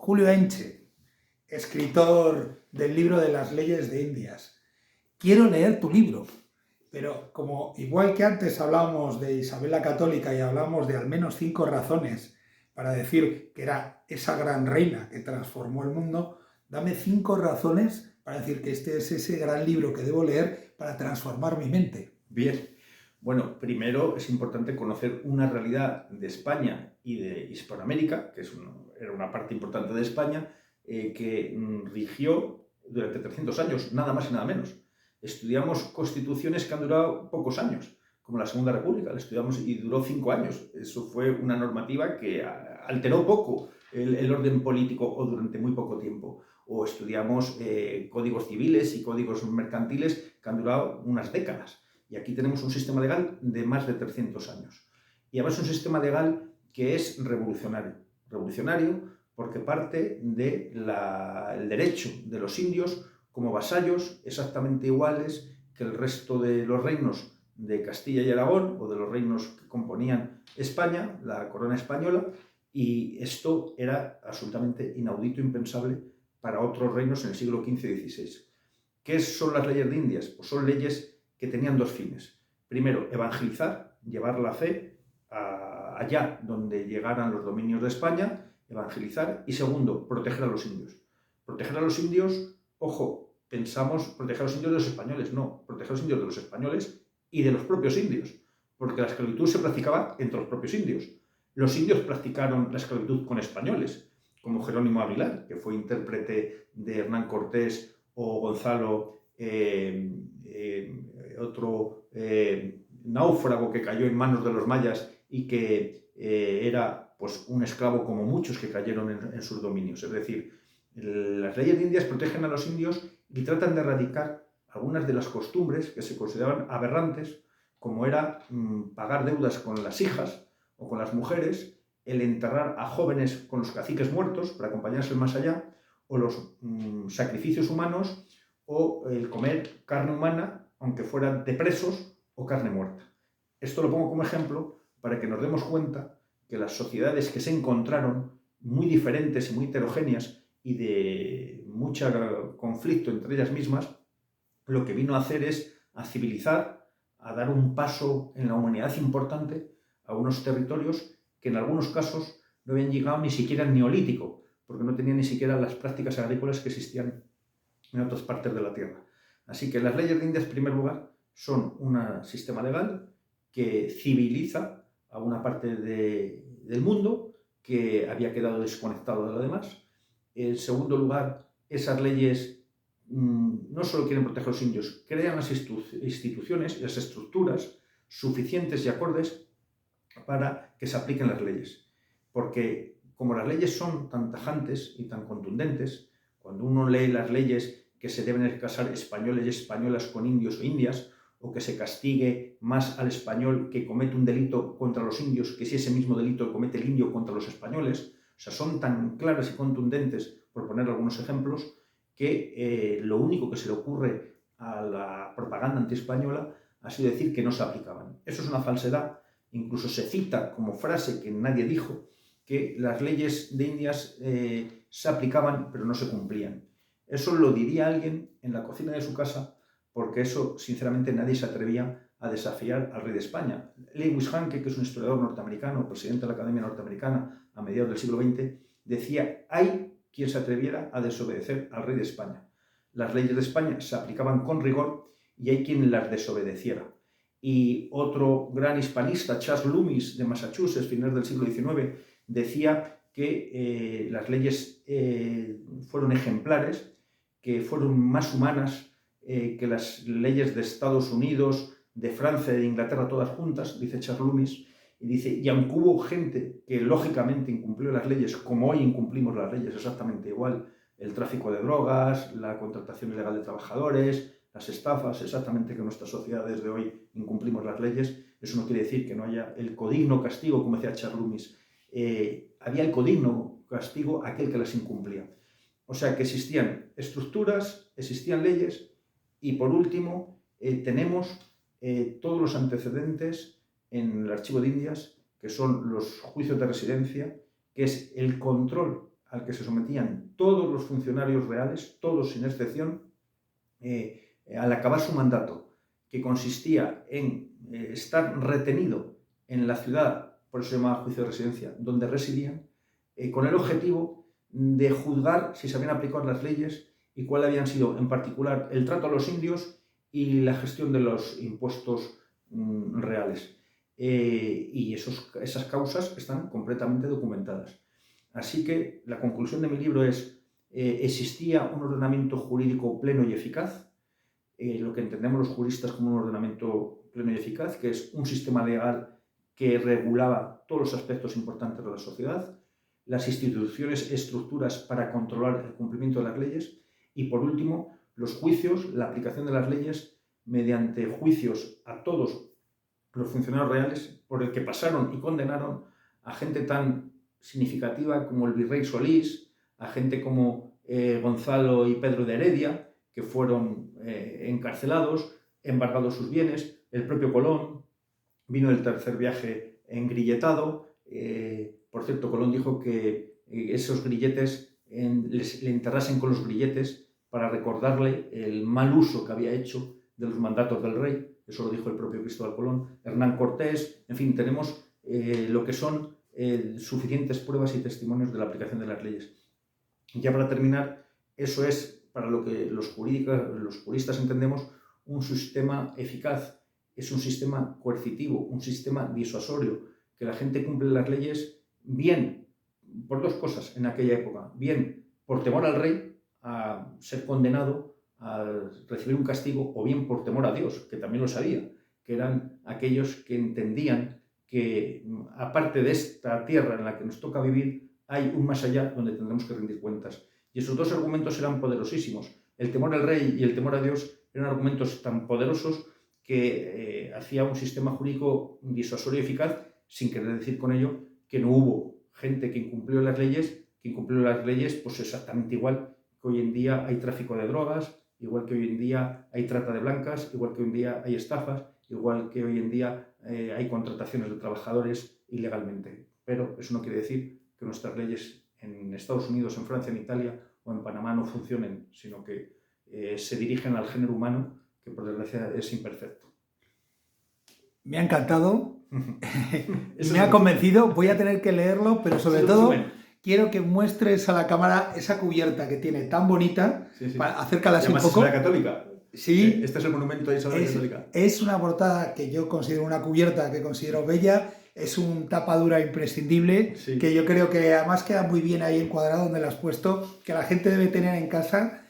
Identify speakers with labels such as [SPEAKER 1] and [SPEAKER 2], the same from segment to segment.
[SPEAKER 1] Julio Enche, escritor del libro de las leyes de Indias. Quiero leer tu libro, pero como igual que antes hablábamos de Isabel la Católica y hablamos de al menos 5 razones para decir que era esa gran reina que transformó el mundo, dame 5 razones para decir que este es ese gran libro que debo leer para transformar mi mente.
[SPEAKER 2] Bien, bueno, primero es importante conocer una realidad de España y de Hispanoamérica, que era una parte importante de España, que rigió durante 300 años, nada más y nada menos. Estudiamos constituciones que han durado pocos años, como la Segunda República, la estudiamos y duró 5 años. Eso fue una normativa que alteró poco el orden político o durante muy poco tiempo. O estudiamos códigos civiles y códigos mercantiles que han durado unas décadas. Y aquí tenemos un sistema legal de más de 300 años. Y además un sistema legal que es revolucionario. Revolucionario porque parte del derecho de los indios como vasallos exactamente iguales que el resto de los reinos de Castilla y Aragón o de los reinos que componían España, la corona española, y esto era absolutamente inaudito, impensable para otros reinos en el siglo XV y XVI. ¿Qué son las leyes de Indias? Pues son leyes que tenían 2 fines. Primero, evangelizar, llevar la fe allá donde llegaran los dominios de España, evangelizar. Y segundo, proteger a los indios. Proteger a los indios, ojo, pensamos proteger a los indios de los españoles. No, proteger a los indios de los españoles y de los propios indios, porque la esclavitud se practicaba entre los propios indios. Los indios practicaron la esclavitud con españoles, como Jerónimo Aguilar, que fue intérprete de Hernán Cortés, o Gonzalo, otro náufrago que cayó en manos de los mayas y que era pues, un esclavo como muchos que cayeron en sus dominios. Es decir, las leyes de Indias protegen a los indios y tratan de erradicar algunas de las costumbres que se consideraban aberrantes, como era pagar deudas con las hijas o con las mujeres, el enterrar a jóvenes con los caciques muertos para acompañarse más allá, o los sacrificios humanos, o el comer carne humana, aunque fuera de presos, o carne muerta. Esto lo pongo como ejemplo para que nos demos cuenta que las sociedades que se encontraron, muy diferentes y muy heterogéneas y de mucho conflicto entre ellas mismas, lo que vino a hacer es a civilizar, a dar un paso en la humanidad importante a unos territorios que en algunos casos no habían llegado ni siquiera al neolítico, porque no tenían ni siquiera las prácticas agrícolas que existían en otras partes de la Tierra. Así que las leyes de Indias, en primer lugar, son un sistema legal que civiliza a una parte del mundo que había quedado desconectado de lo demás. En segundo lugar, esas leyes no solo quieren proteger a los indios, crean las instituciones y las estructuras suficientes y acordes para que se apliquen las leyes. Porque como las leyes son tan tajantes y tan contundentes, cuando uno lee las leyes que se deben casar españoles y españolas con indios o indias, o que se castigue más al español que comete un delito contra los indios que si ese mismo delito comete el indio contra los españoles, o sea, son tan claras y contundentes, por poner algunos ejemplos, que lo único que se le ocurre a la propaganda antiespañola ha sido decir que no se aplicaban. Eso es una falsedad. Incluso se cita como frase que nadie dijo que las leyes de Indias se aplicaban pero no se cumplían. Eso lo diría alguien en la cocina de su casa, porque eso, sinceramente, nadie se atrevía a desafiar al rey de España. Lewis Hanke, que es un historiador norteamericano, presidente de la Academia Norteamericana a mediados del siglo XX, decía: hay quien se atreviera a desobedecer al rey de España. Las leyes de España se aplicaban con rigor y hay quien las desobedeciera. Y otro gran hispanista, Charles Loomis, de Massachusetts, finales del siglo XIX, decía que las leyes fueron ejemplares, que fueron más humanas que las leyes de Estados Unidos, de Francia y de Inglaterra todas juntas, dice Charles Loomis, y dice, y aunque hubo gente que lógicamente incumplió las leyes, como hoy incumplimos las leyes exactamente igual, el tráfico de drogas, la contratación ilegal de trabajadores, las estafas, exactamente que en nuestras sociedades de hoy incumplimos las leyes, eso no quiere decir que no haya el codigno castigo, como decía Charles Loomis. Había el codigno castigo a aquel que las incumplía. O sea que existían estructuras, existían leyes y por último tenemos todos los antecedentes en el Archivo de Indias, que son los juicios de residencia, que es el control al que se sometían todos los funcionarios reales, todos sin excepción, al acabar su mandato, que consistía en estar retenido en la ciudad, por eso se llamaba juicio de residencia, donde residían, con el objetivo de juzgar si se habían aplicado las leyes y cuáles habían sido, en particular, el trato a los indios y la gestión de los impuestos reales. Y esas causas están completamente documentadas. Así que la conclusión de mi libro es: existía un ordenamiento jurídico pleno y eficaz, lo que entendemos los juristas como un ordenamiento pleno y eficaz, que es un sistema legal que regulaba todos los aspectos importantes de la sociedad, las instituciones, estructuras para controlar el cumplimiento de las leyes y, por último, los juicios, la aplicación de las leyes mediante juicios a todos los funcionarios reales por el que pasaron y condenaron a gente tan significativa como el virrey Solís, a gente como Gonzalo y Pedro de Heredia, que fueron encarcelados, embargados sus bienes, el propio Colón. Vino el tercer viaje engrilletado. Por cierto, Colón dijo que esos grilletes le enterrasen con los grilletes para recordarle el mal uso que había hecho de los mandatos del rey. Eso lo dijo el propio Cristóbal Colón. Hernán Cortés. En fin, tenemos lo que son suficientes pruebas y testimonios de la aplicación de las leyes. Ya para terminar, eso es para lo que los juristas entendemos un sistema eficaz. Es un sistema coercitivo, un sistema disuasorio, que la gente cumple las leyes bien por dos cosas en aquella época: bien por temor al rey a ser condenado, a recibir un castigo, o bien por temor a Dios, que también lo sabía, que eran aquellos que entendían que aparte de esta tierra en la que nos toca vivir, hay un más allá donde tendremos que rendir cuentas. Y esos dos argumentos eran poderosísimos. El temor al rey y el temor a Dios eran argumentos tan poderosos que hacía un sistema jurídico disuasorio y eficaz, sin querer decir con ello que no hubo gente que incumplió las leyes, pues exactamente igual que hoy en día hay tráfico de drogas, igual que hoy en día hay trata de blancas, igual que hoy en día hay estafas, igual que hoy en día hay contrataciones de trabajadores ilegalmente. Pero eso no quiere decir que nuestras leyes en Estados Unidos, en Francia, en Italia o en Panamá no funcionen, sino que se dirigen al género humano, que por desgracia es imperfecto.
[SPEAKER 1] Me ha encantado, me ha convencido, voy a tener que leerlo, pero sobre todo quiero que muestres a la cámara esa cubierta que tiene tan bonita.
[SPEAKER 2] Sí.
[SPEAKER 1] Acércala así un poco.
[SPEAKER 2] Isabel la Católica.
[SPEAKER 1] Sí.
[SPEAKER 2] Este es el monumento a Isabel la Católica.
[SPEAKER 1] Es una portada que yo considero una cubierta que considero bella. Es un tapadura imprescindible, sí, que yo creo que además queda muy bien ahí encuadrado donde lo has puesto, que la gente debe tener en casa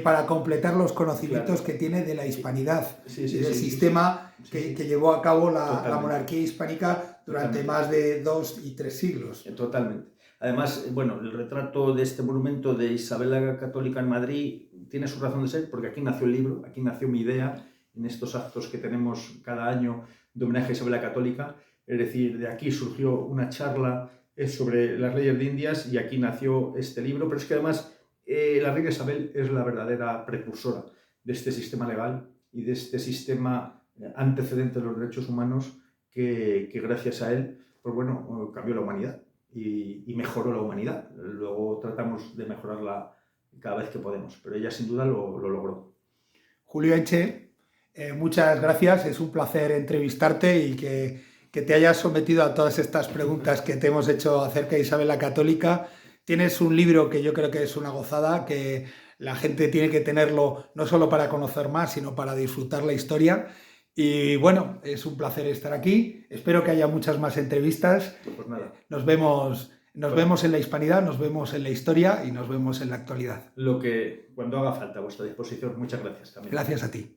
[SPEAKER 1] para completar los conocimientos, claro, que tiene de la hispanidad y del sistema que llevó a cabo la monarquía hispánica durante más de 2 y 3 siglos.
[SPEAKER 2] Totalmente. Además, bueno, el retrato de este monumento de Isabel la Católica en Madrid tiene su razón de ser, porque aquí nació el libro, aquí nació mi idea, en estos actos que tenemos cada año de homenaje a Isabel la Católica. Es decir, de aquí surgió una charla sobre las leyes de Indias y aquí nació este libro. Pero es que además la reina Isabel es la verdadera precursora de este sistema legal y de este sistema antecedente de los derechos humanos que gracias a él, pues bueno, cambió la humanidad y mejoró la humanidad. Luego tratamos de mejorarla cada vez que podemos, pero ella sin duda lo logró.
[SPEAKER 1] Julio Enche, muchas gracias. Es un placer entrevistarte y que te hayas sometido a todas estas preguntas que te hemos hecho acerca de Isabel la Católica. Tienes un libro que yo creo que es una gozada, que la gente tiene que tenerlo no solo para conocer más, sino para disfrutar la historia. Y bueno, es un placer estar aquí. Espero que haya muchas más entrevistas.
[SPEAKER 2] Pues nada.
[SPEAKER 1] Nos vemos en la hispanidad, nos vemos en la historia y nos vemos en la actualidad.
[SPEAKER 2] Cuando haga falta, a vuestra disposición. Muchas gracias también.
[SPEAKER 1] Gracias a ti.